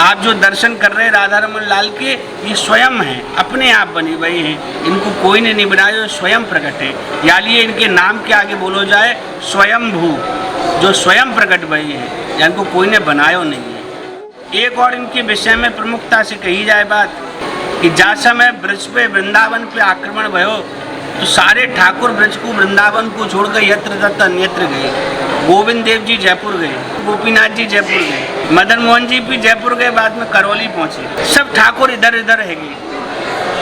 आप जो दर्शन कर रहे हैं राधा रमन लाल के, ये स्वयं हैं, अपने आप बने हुए हैं, इनको कोई ने नहीं बनाया, स्वयं प्रकट है। या लिए इनके नाम के आगे बोलो जाए स्वयंभू, जो स्वयं प्रकट भई है, या इनको कोई ने बनाया नहीं है। एक और इनके विषय में प्रमुखता से कही जाए बात कि जा समय ब्रज पे वृंदावन पे आक्रमण भयो तो सारे ठाकुर ब्रज को वृंदावन को छोड़कर यत्र तत्र अन्यत्र गए। गोविंद देव जी जयपुर गए, गोपीनाथ जी जयपुर गए, मदन मोहन जी भी जयपुर गए, बाद में करौली पहुंचे। सब ठाकुर इधर इधर रह गए,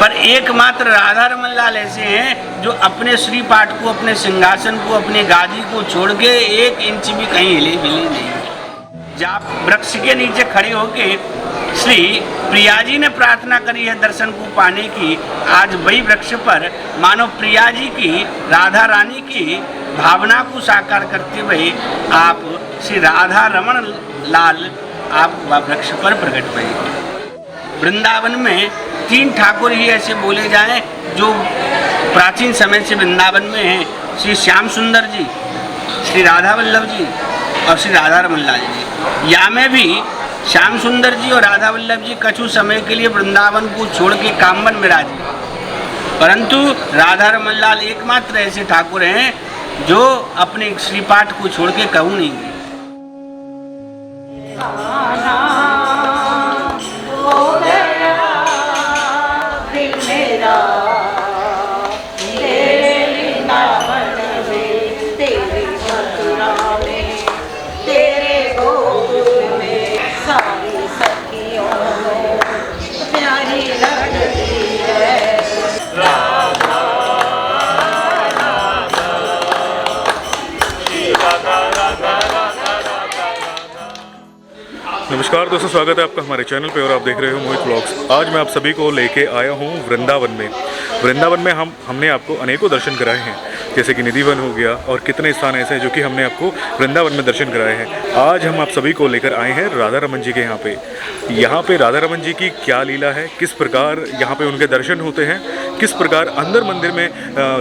पर एकमात्र राधा रमन लाल ऐसे हैं जो अपने श्री पाठ को, अपने सिंहासन को, अपने गादी को छोड़ के 1 इंच भी कहीं हिले मिले नहीं। जब वृक्ष के नीचे खड़े होके श्री प्रिया जी ने प्रार्थना करी है दर्शन को पाने की, आज वही वृक्ष पर मानो प्रिया जी की, राधा रानी की भावना को साकार करते हुए आप श्री राधा रमन लाल आप वृक्ष पर प्रकट हुए। वृंदावन में 3 ठाकुर ही ऐसे बोले जाएं जो प्राचीन समय से वृंदावन में हैं, श्री श्याम सुंदर जी, श्री राधा वल्लभ जी और श्री राधा रमन लाल जी। या में भी श्याम सुंदर जी और राधा वल्लभ जी कछु समय के लिए वृंदावन को छोड़ के कामवन में राजे, परंतु राधा रमन लाल एकमात्र ऐसे ठाकुर हैं जो अपने श्रीपाठ को छोड़ के कहूँ नहीं गए। नमस्कार दोस्तों, स्वागत है आपका हमारे चैनल पे और आप देख रहे हो मोहित व्लॉग्स। आज मैं आप सभी को लेके आया हूँ वृंदावन में। वृंदावन में हमने आपको अनेकों दर्शन कराए हैं, जैसे कि निधिवन हो गया और कितने स्थान ऐसे हैं जो कि हमने आपको वृंदावन में दर्शन कराए हैं। आज हम आप सभी को लेकर आए हैं राधा रमन जी के यहाँ पे राधा रमन जी की क्या लीला है, किस प्रकार यहाँ पे उनके दर्शन होते हैं, किस प्रकार अंदर मंदिर में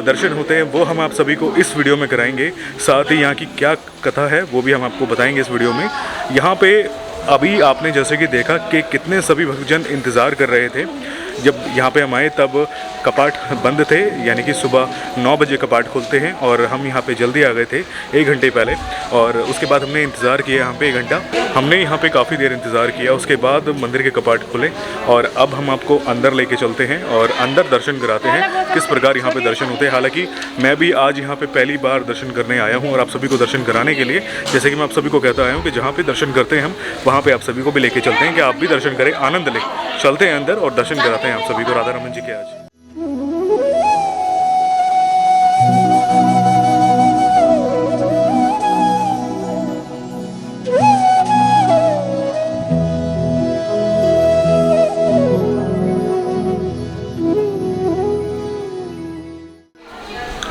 दर्शन होते हैं, वो हम आप सभी को इस वीडियो में कराएंगे। साथ ही यहाँ की क्या कथा है वो भी हम आपको बताएंगे इस वीडियो में। यहाँ पे अभी आपने जैसे कि देखा कि कितने सभी भक्तजन इंतज़ार कर रहे थे। जब यहाँ पे हम आए तब कपाट बंद थे, यानी कि सुबह 9 बजे कपाट खुलते हैं और हम यहाँ पे जल्दी आ गए थे 1 घंटे पहले। और उसके बाद हमने इंतज़ार किया यहाँ पे 1 घंटा, हमने यहाँ पे काफ़ी देर इंतज़ार किया। उसके बाद मंदिर के कपाट खुले और अब हम आपको अंदर लेके चलते हैं और अंदर दर्शन कराते हैं किस प्रकार यहाँ पे दर्शन होते हैं। हालाँकि मैं भी आज यहाँ पे पहली बार दर्शन करने आया हूँ और आप सभी को दर्शन कराने के लिए, जैसे कि मैं आप सभी को कहता आया हूँ कि जहाँ पे दर्शन करते हैं हम, वहाँ पे आप सभी को भी लेके चलते हैं कि आप भी दर्शन करें, आनंद लें। चलते हैं अंदर और दर्शन कराते हैं आप सभी को राधा रमन जी के आज।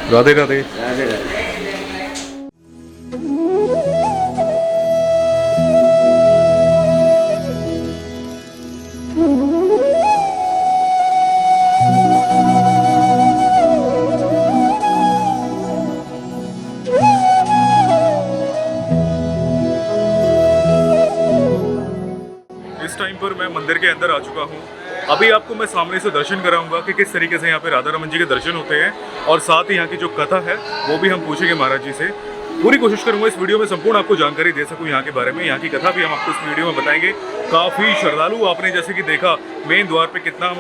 राधे राधे। राधे राधे। इस टाइम पर मैं मंदिर के अंदर आ चुका हूँ। अभी आपको मैं सामने से दर्शन कराऊंगा कि किस तरीके से यहाँ पे राधा रमन जी के दर्शन होते हैं और साथ ही यहाँ की जो कथा है वो भी हम पूछेंगे महाराज जी से। पूरी कोशिश करूंगा इस वीडियो में संपूर्ण आपको जानकारी दे सकूं यहाँ के बारे में। यहाँ की कथा भी हम आपको इस वीडियो में बताएंगे। काफ़ी श्रद्धालु आपने जैसे कि देखा मेन द्वार पे कितना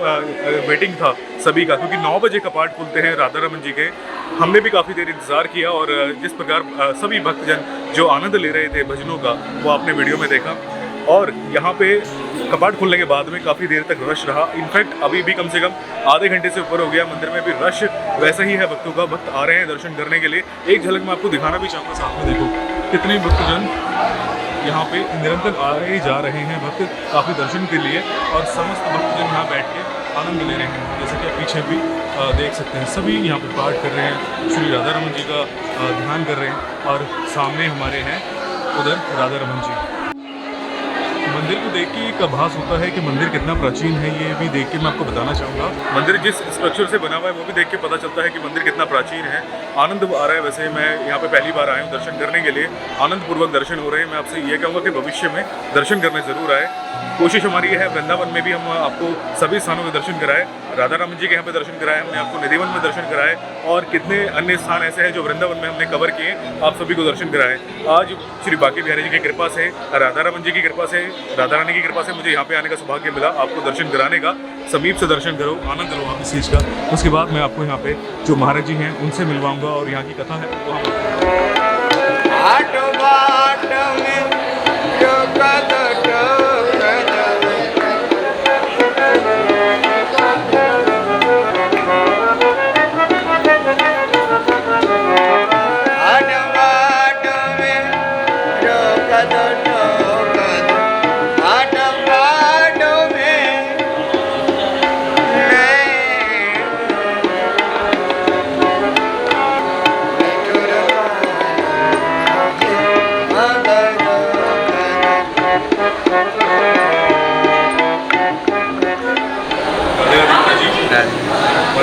वेटिंग था सभी का, क्योंकि 9 बजे कपाट खुलते हैं राधा रमन जी के। हमने भी काफ़ी देर इंतज़ार किया और जिस प्रकार सभी भक्तजन जो आनंद ले रहे थे भजनों का वो आपने वीडियो में देखा। और यहाँ पे कपाट खुलने के बाद में काफ़ी देर तक रश रहा। इनफैक्ट अभी भी कम से कम आधे घंटे से ऊपर हो गया, मंदिर में भी रश वैसा ही है भक्तों का। भक्त आ रहे हैं दर्शन करने के लिए। एक झलक मैं आपको दिखाना भी चाहूँगा, साथ में देखो कितने भक्तजन यहाँ पे निरंतर आ रहे जा रहे हैं भक्त काफ़ी दर्शन के लिए। और समस्त भक्तजन यहाँ बैठ के आनंद ले रहे हैं, जैसे कि आप पीछे भी देख सकते हैं। सभी यहाँ पे पाठ कर रहे हैं, श्री राधा रमन जी का ध्यान कर रहे हैं और सामने हमारे हैं उधर राधा रमन जी। मंदिर को देख के एक आभास होता है कि मंदिर कितना प्राचीन है, ये भी देख के मैं आपको बताना चाहूँगा। मंदिर जिस स्ट्रक्चर से बना हुआ है वो भी देख के पता चलता है कि मंदिर कितना प्राचीन है। आनंद आ रहा है। वैसे मैं यहाँ पे पहली बार आया हूँ दर्शन करने के लिए, आनंदपूर्वक दर्शन हो रहे हैं। मैं आपसे ये कहूँगा कि भविष्य में दर्शन करने ज़रूर आए। कोशिश हमारी ये है वृंदावन में भी हम आपको सभी स्थानों में दर्शन कराए। राधा राम जी के यहाँ पे दर्शन कराए, हमने आपको निधिवन में दर्शन कराए, और कितने अन्य स्थान ऐसे हैं जो वृंदावन में हमने कवर किए, आप सभी को दर्शन कराए। आज श्री बांके बिहारी जी की कृपा से, राधा रमन जी की कृपा से, राधा रानी की कृपा से मुझे यहाँ पे आने का सौभाग्य मिला, आपको दर्शन कराने का। समीप से दर्शन करो, आनंद लो आप इस चीज़ का। उसके बाद मैं आपको यहाँ पे जो महाराज जी हैं उनसे मिलवाऊंगा और यहाँ की कथा है वो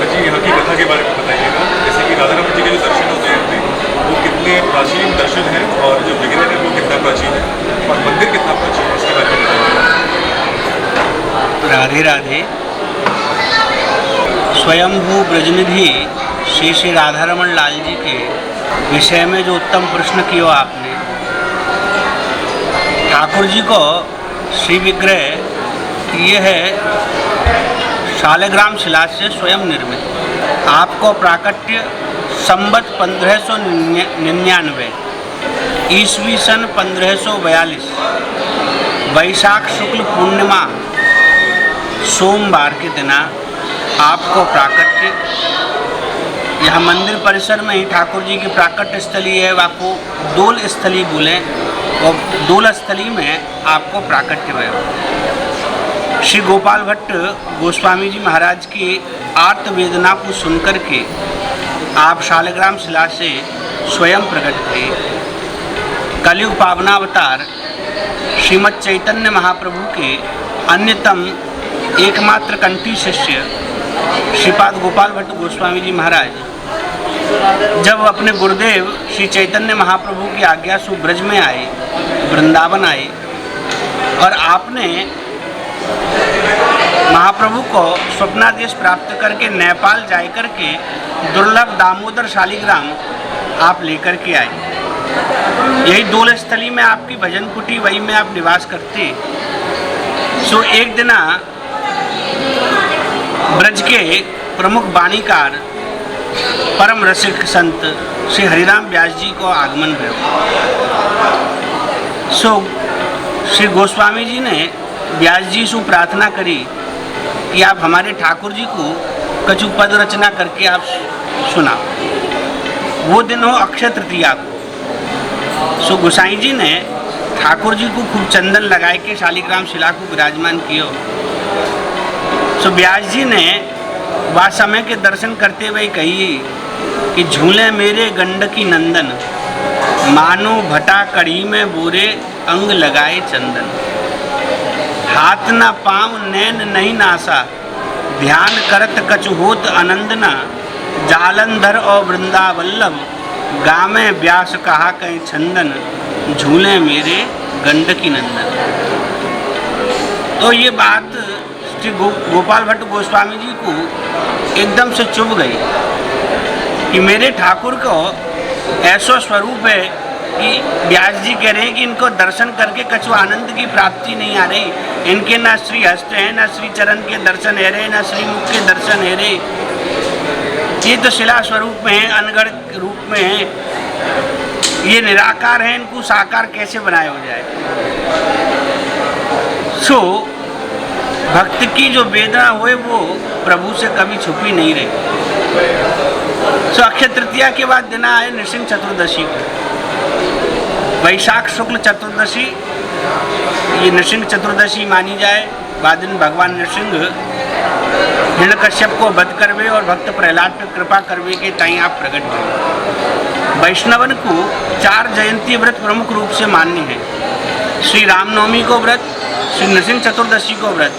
जी यहाँ की कथा के बारे में बताइएगा। जैसे कि राधा राम जी के जो दर्शन होते हैं हमें, वो कितने प्राचीन दर्शन हैं, और जो विग्रह है वो कितना प्राचीन है, और मंदिर कितना प्राचीन है, इसके बारे में बताइएगा। राधे राधे। स्वयंभू ब्रजनिधि श्री श्री राधा रमन लाल जी के विषय में जो उत्तम प्रश्न किया आपने, ठाकुर जी को श्री विग्रह ये है शालिग्राम शिला से स्वयं निर्मित। आपको प्राकट्य संवत 1599 ईस्वी सन 1542 वैशाख शुक्ल पूर्णिमा सोमवार के दिन आपको प्राकट्य, यह मंदिर परिसर में ही ठाकुर जी की प्राकट्य स्थली है, आपको दोल स्थली बोले, और दोल स्थली में आपको प्राकट्य हुए। श्री गोपाल भट्ट गोस्वामी जी महाराज की आर्त वेदना को सुनकर के आप शालिग्राम शिला से स्वयं प्रकट थे। कलयुग पावनावतार श्रीमद् चैतन्य महाप्रभु के अन्यतम एकमात्र कंठी शिष्य श्रीपाद गोपाल भट्ट गोस्वामी जी महाराज जब अपने गुरुदेव श्री चैतन्य महाप्रभु की आज्ञा से ब्रज में आए, वृंदावन आए, और आपने महाप्रभु को स्वप्नादेश प्राप्त करके नेपाल जाए करके दुर्लभ दामोदर शालिग्राम आप लेकर के आए। यही दोल स्थली में आपकी भजन कुटी, वही में आप निवास करते। सो एक दिन ब्रज के प्रमुख बाणीकार परम रसिक संत श्री हरिराम व्यास जी को आगमन हुआ। सो श्री गोस्वामी जी ने व्यास जी से प्रार्थना करी कि आप हमारे ठाकुर जी को कछु पद रचना करके आप सुना। वो दिन हो अक्षय तृतीया को। सो गोसाई जी ने ठाकुर जी को खूब चंदन लगाए के शालिग्राम शिला को विराजमान किया। सो व्यास जी ने वह समय के दर्शन करते हुए कही कि झूले मेरे गंडकी नंदन, मानो भटा कड़ी में बोरे अंग लगाए चंदन। हाथ न पाँव नैन नहीं नासा, ध्यान करत कछु होत आनंदना। जालंधर और वृंदावल्लभ, गामे व्यास कहा कहीं छंदन। झूले मेरे गंडकी नंदन। तो ये बात श्री गोपाल भट्ट गोस्वामी जी को एकदम से चुभ गई कि मेरे ठाकुर को ऐसा स्वरूप है कि व्यास जी कह रहे हैं कि इनको दर्शन करके कछु आनंद की प्राप्ति नहीं आ रही। इनके ना श्री हस्त है, ना श्री चरण के दर्शन है रहे, ना श्री मुख के दर्शन है रहे। ये तो शिला स्वरूप में है, अनगढ़ रूप में है, ये निराकार है, इनको साकार कैसे बनाया हो जाए। सो भक्त की जो वेदना हुए वो प्रभु से कभी छुपी नहीं रही। सो अक्षय तृतीया के बाद दिन आए नृसिंह चतुर्दशी को। वैशाख शुक्ल चतुर्दशी, ये नृसिंह चतुर्दशी मानी जाए। बाद दिन भगवान नृसिंह हिरण्यकश्यप को वध करवे और भक्त प्रहलाद पर कृपा करवे के टाइम आप प्रकट हुए। वैष्णवन को 4 जयंती व्रत प्रमुख रूप से मान्य है। श्री रामनवमी को व्रत, श्री नृसिंह चतुर्दशी को व्रत,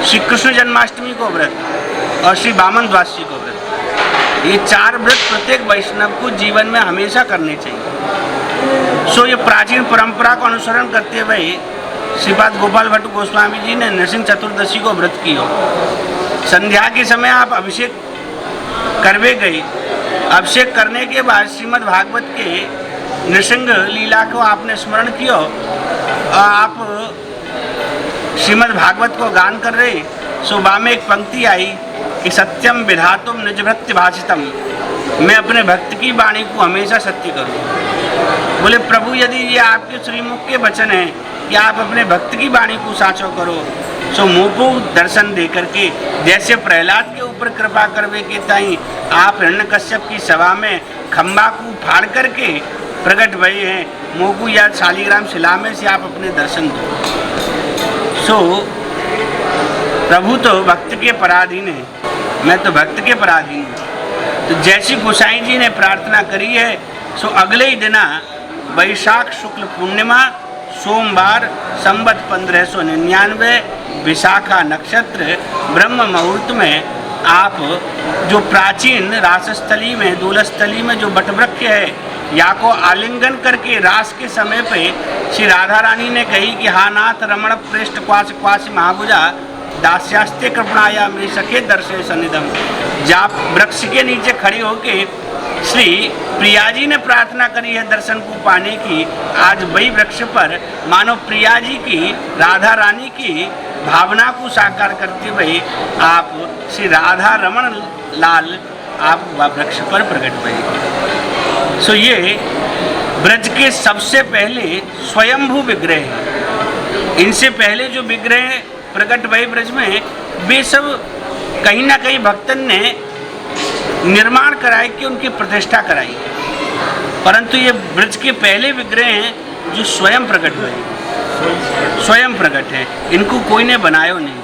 श्री कृष्ण जन्माष्टमी को व्रत और श्री वामन द्वादशी को व्रत। ये 4 व्रत प्रत्येक वैष्णव को जीवन में हमेशा करने चाहिए। सो ये प्राचीन परंपरा को अनुसरण करते हुए श्रीपाद गोपाल भट्ट गोस्वामी जी ने नृसिंह चतुर्दशी को व्रत किया। संध्या के समय आप अभिषेक करवे गए। अभिषेक करने के बाद श्रीमद् भागवत के नृसिंह लीला को आपने स्मरण किया। आप श्रीमद् भागवत को गान कर रहे, सुबह में एक पंक्ति आई कि सत्यम विधातुम निज भृत्य भाषितम, मैं अपने भक्त की वाणी को हमेशा सत्य करूँ। बोले प्रभु यदि ये आपके श्रीमुख के वचन हैं कि आप अपने भक्त की वाणी को साचो करो, सो मुँह को दर्शन दे करके जैसे प्रहलाद के ऊपर कृपा करवे के ताई आप हिरण्यकश्यप की सभा में खम्बा को फाड़ करके प्रकट भये हैं, मोकू या शालिग्राम शिला में से आप अपने दर्शन दो। सो प्रभु तो भक्त के पराधीन है, मैं तो भक्त के पराधीन हूँ। तो जैसी गोसाई जी ने प्रार्थना करी है, सो अगले ही दिना वैशाख शुक्ल पूर्णिमा सोमवार संवत 1599 विशाखा नक्षत्र ब्रह्म मुहूर्त में आप जो प्राचीन रासस्थली में दूलस्थली में जो वटवृक्ष है या को आलिंगन करके रास के समय पे श्री राधा रानी ने कही कि हा नाथ रमण पृष्ठ क्वास क्वास महाभुजा दास्यास्ते कृपणाया में सखे दर्शे सन्निधम। जाप वृक्ष के नीचे खड़े होके श्री प्रिया जी ने प्रार्थना करी है दर्शन को पाने की। आज वही वृक्ष पर मानो प्रिया जी की राधा रानी की भावना को साकार करते हुए आप श्री राधा रमण लाल आप वृक्ष पर प्रकट हुए। सो ये ब्रज के सबसे पहले स्वयंभू विग्रह हैं। इनसे पहले जो विग्रह प्रकट भये ब्रज में वे सब कहीं ना कहीं भक्तन ने निर्माण कराए कि उनकी प्रतिष्ठा कराई, परंतु ये ब्रज के पहले विग्रह हैं जो स्वयं प्रकट हुए, स्वयं प्रकट है, इनको कोई ने बनायो नहीं।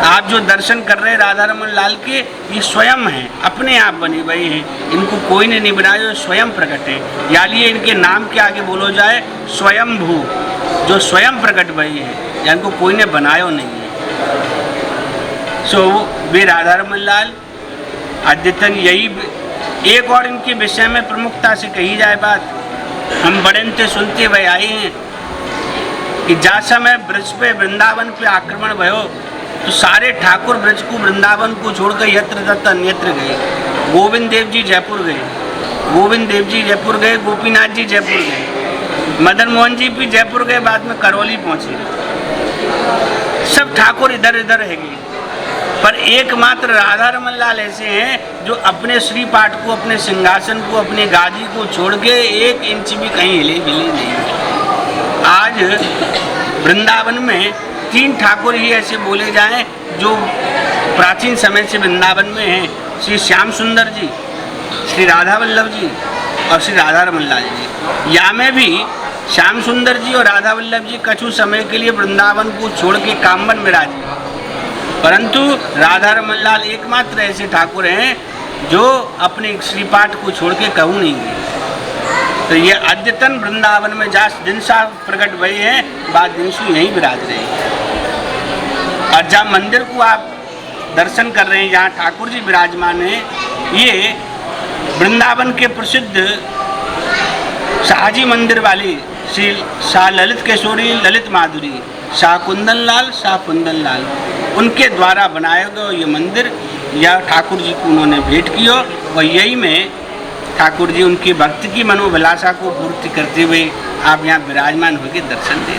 आप जो दर्शन कर रहे हैं राधा रमन लाल के, ये स्वयं हैं, अपने आप बने हुए हैं, इनको कोई ने नहीं बनाया, स्वयं प्रकट है। या लिए इनके नाम के आगे बोलो जाए स्वयंभू, जो स्वयं प्रकट भई है, या इनको कोई ने बनायो नहीं है। सो वे राधा रमन लाल अद्यतन यही एक और इनके विषय में प्रमुखता से कही जाए बात, हम बड़े से सुनते हुए आए हैं कि जा समय ब्रज पे वृंदावन पे आक्रमण भयो तो सारे ठाकुर ब्रज को वृंदावन को छोड़कर यत्र तत्र अन्यत्र गए। गोविंद देव जी जयपुर गए, गोविंद देव जी जयपुर गए, गोपीनाथ जी जयपुर गए, मदन मोहन जी भी जयपुर गए, बाद में करौली पहुंचे। सब ठाकुर इधर इधर रह गए, पर एकमात्र राधा रमन लाल ऐसे हैं जो अपने श्री पाठ को, अपने सिंहासन को, अपने गादी को छोड़ के 1 इंच भी कहीं हिले मिले नहीं। आज वृंदावन में 3 ठाकुर ही ऐसे बोले जाएं जो प्राचीन समय से वृंदावन में हैं, श्री श्याम सुंदर जी, श्री राधा वल्लभ जी और श्री राधा रमन लाल जी। या में भी श्याम सुंदर जी और राधा वल्लभ जी कछु समय के लिए वृंदावन को छोड़ के कामवन में राजे, परंतु राधा रमन लाल एकमात्र ऐसे ठाकुर हैं जो अपने श्रीपाठ को छोड़ के कहूँ नहीं गए। तो ये अद्यतन वृंदावन में जा दिन सा प्रकट भये हैं, बाद दिन से यहीं विराज रहे हैं। और जहाँ मंदिर को आप दर्शन कर रहे हैं, जहाँ ठाकुर जी विराजमान हैं, ये वृंदावन के प्रसिद्ध शाहजी मंदिर वाली श्री शाह ललित किशोरी ललित माधुरी शाह कुंदन लाल, शाह कुंदन लाल, उनके द्वारा बनाया गया ये मंदिर या ठाकुर जी को उन्होंने भेंट किया और यही में ठाकुर जी उनकी भक्ति की मनोभिलाषा को पूर्ति करते हुए आप यहाँ विराजमान होकर दर्शन दे।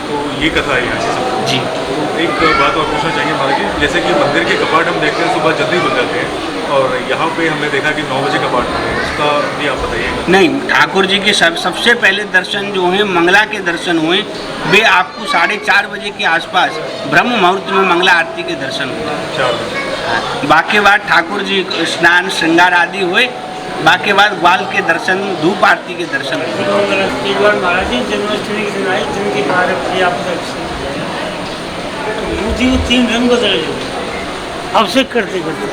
तो ये कथा है यहाँ से जी। तो एक बात और पूछना चाहिए महाराज जी, जैसे कि मंदिर के कपाट हम देखते हैं सुबह जल्दी खुल जाते हैं और यहाँ पे हमने देखा कि 9 बजे कपाट खुले हैं, उसका भी आप बताइएगा। नहीं, ठाकुर जी के सबसे पहले दर्शन जो हैं मंगला के दर्शन हुए, वे आपको 4:30 बजे के आसपास ब्रह्म मुहूर्त में मंगला आरती के दर्शन हुए। 4 बजे बाकी बाद ठाकुर जी स्नान श्रृंगार आदि हुए, बाकी बाद ग्वाल के दर्शन, धूप आरती के दर्शन हुए। एक बार महाराज जी जन्माष्टमी के दिन आए, जिनके कारक थे आप बुद्धि को 3 रंग बदल गए अभिषेक करते करते।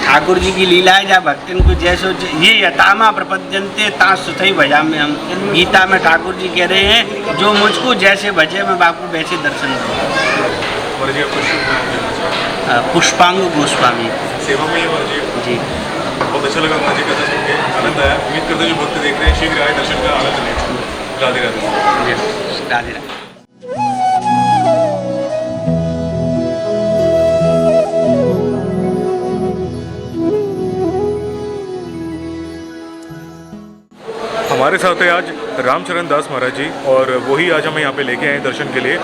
ठाकुर जी की लीला है, जहाँ भक्तन को जैसो ये यतामा प्रपद्यंते ता सुथई भजा में, हम गीता में ठाकुर जी कह रहे हैं जो मुझको जैसे भजे मैं बापू वैसे दर्शन दूँ। महाराज जी आपका शुभ नाम जानना चाहेंगे। पुष्पांगु गोस्वामी सेवा में ही महाराज जी जी। बहुत अच्छा लगा महाराज जी कथा सुन के, आनंद आया। उम्मीद करते हैं जो भक्त देख रहे हैं शीघ्र आए दर्शन का आनंद लें। राधे राधे। जी, राधे राधे। हमारे साथ है आज रामचरण दास महाराज जी, और वही आज हमें यहाँ पे लेके आए दर्शन के लिए।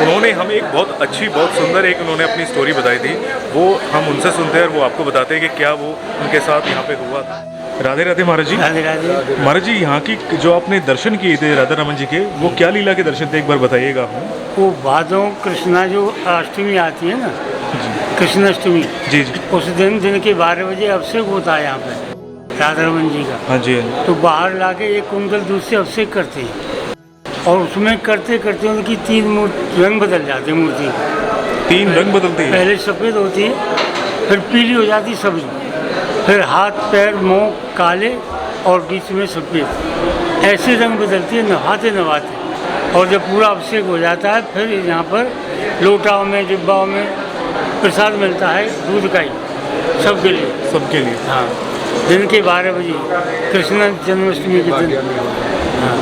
उन्होंने हमें एक बहुत अच्छी, बहुत सुंदर एक उन्होंने अपनी स्टोरी बताई थी, वो हम उनसे सुनते हैं और वो आपको बताते हैं कि क्या वो उनके साथ यहाँ पे हुआ था। राधे राधे महाराज जी। राधे राधे। महाराज जी, यहाँ की जो आपने दर्शन किए थे राधा रमन जी के, वो क्या लीला के दर्शन थे, एक बार बताइएगा हमें। वो भादों कृष्णा जो अष्टमी आती है ना, कृष्णाष्टमी, जी जी। उस दिन के 12 बजे अभिषेक होता है यहाँ पे राधा रमन जी का। हाँ जी, हाँ जी। तो बाहर लाके 1 कुंटल दूध से अभिषेक करते हैं, और उसमें करते करते उनकी 3 रंग बदल जाते हैं मूर्ति के। 3 रंग बदलती है? पहले सफ़ेद होती है, फिर पीली हो जाती सब्जी, फिर हाथ पैर मुँह काले और बीच में सफ़ेद, ऐसे रंग बदलती है नहाते नहाते। और जब पूरा अभिषेक हो जाता है, फिर यहाँ पर लोटाओं में डिब्बाओं में प्रसाद मिलता है दूध का ही, सबके लिए। सबके लिए? हाँ, दिन के 12 बजे कृष्ण जन्माष्टमी के दिन। हाँ,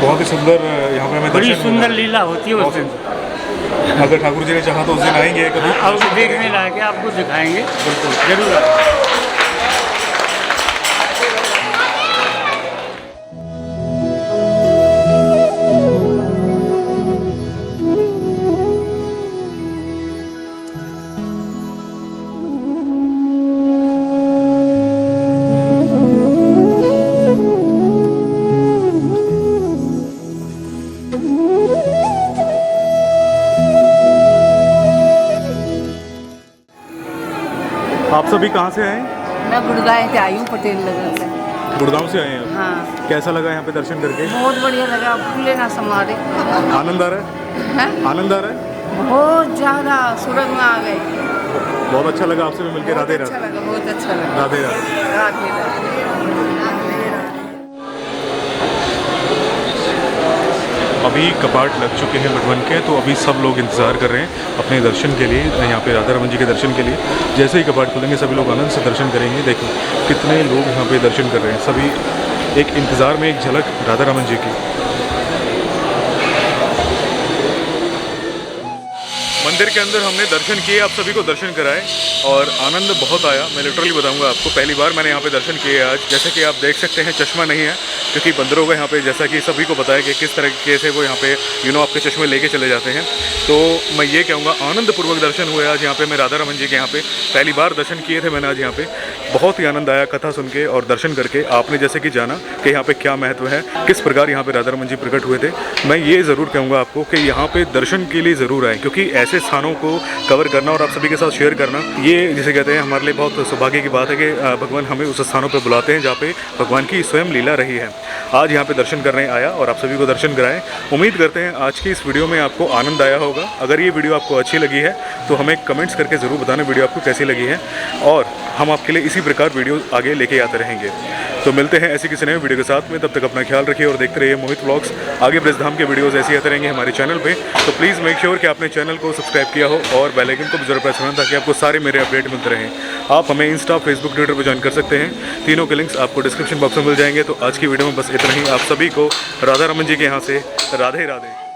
बहुत ही सुंदर यहाँ पे हमें बड़ी दर्शन सुंदर मिला। लीला होती है उस दिन। अगर ठाकुर जी ने चाहा तो उस दिन आएंगे कभी? हाँ, अब देखने लायक है, आपको दिखाएंगे, बिल्कुल जरूर आएंगे। आप सभी कहाँ से आए? मैं गुड़गांव से आई हूँ, पटेल नगर से। गुड़गांव से आए हैं आप? हाँ, कैसा लगा यहाँ पे दर्शन करके? बहुत बढ़िया लगा। भूले ना समारे। आनंद आ रहा है? हैं? आनंद आ रहा है? बहुत ज़्यादा स्वर्ग में आ गए। बहुत अच्छा लगा आपसे भी मिलकर। राधे बहुत अच्छा राधे। लगा, बहुत अच्छा लगा। राधे राधे। राधे राधे। अभी कपाट लग चुके हैं भगवान के, तो अभी सब लोग इंतज़ार कर रहे हैं अपने दर्शन के लिए, यहाँ पे राधा रमन जी के दर्शन के लिए। जैसे ही कपाट खुलेंगे सभी लोग आनंद से दर्शन करेंगे। देखो कितने लोग यहाँ पे दर्शन कर रहे हैं, सभी एक इंतज़ार में, एक झलक राधा रमन जी की। मंदिर के अंदर हमने दर्शन किए, आप सभी को दर्शन कराए और आनंद बहुत आया। मैं लिटरली बताऊंगा आपको, पहली बार मैंने यहाँ पे दर्शन किए आज। जैसे कि आप देख सकते हैं चश्मा नहीं है क्योंकि बंदरों का यहाँ पे, जैसा कि सभी को बताया कि किस तरीके से वो यहाँ पे आपके चश्मे लेके चले जाते हैं। तो मैं ये कहूँगा आनंदपूर्वक दर्शन हुए आज यहाँ पे। मैं राधा रमन जी के यहाँ पे पहली बार दर्शन किए थे मैंने आज यहाँ पे। बहुत ही आनंद आया कथा सुन के और दर्शन करके। आपने जैसे कि जाना कि यहाँ पे क्या महत्व है, किस प्रकार यहाँ पे राधा रमन जी प्रकट हुए थे। मैं ये ज़रूर कहूँगा आपको कि यहाँ पे दर्शन के लिए ज़रूर आए, क्योंकि ऐसे स्थानों को कवर करना और आप सभी के साथ शेयर करना, ये जिसे कहते हैं हमारे लिए बहुत सौभाग्य की बात है कि भगवान हमें उस स्थानों पर बुलाते हैं जहाँ पे भगवान की स्वयं लीला रही है। आज यहाँ पे दर्शन करने आया और आप सभी को दर्शन कराएं। उम्मीद करते हैं आज की इस वीडियो में आपको आनंद आया होगा। अगर ये वीडियो आपको अच्छी लगी है तो हमें कमेंट्स करके ज़रूर बताना वीडियो आपको कैसी लगी है, और हम आपके लिए इसी प्रकार वीडियो आगे लेके आते रहेंगे। तो मिलते हैं ऐसी किसी नए वीडियो के साथ में। तब तक अपना ख्याल रखिए और देखते रहिए मोहित व्लॉग्स। आगे ब्रजधाम के वीडियोस ऐसे आते रहेंगे हमारे चैनल पे, तो प्लीज़ मेक श्योर कि आपने चैनल को सब्सक्राइब किया हो और बेल आइकन को भी जरूर प्रेस करना ताकि आपको सारे मेरे अपडेट मिलते रहें। आप हमें इंस्टा, फेसबुक, ट्विटर पर ज्वाइन कर सकते हैं। तीनों के लिंक्स आपको डिस्क्रिप्शन बॉक्स में मिल जाएंगे। तो आज की वीडियो में बस इतना ही। आप सभी को राधा रमन जी के यहाँ से राधे राधे।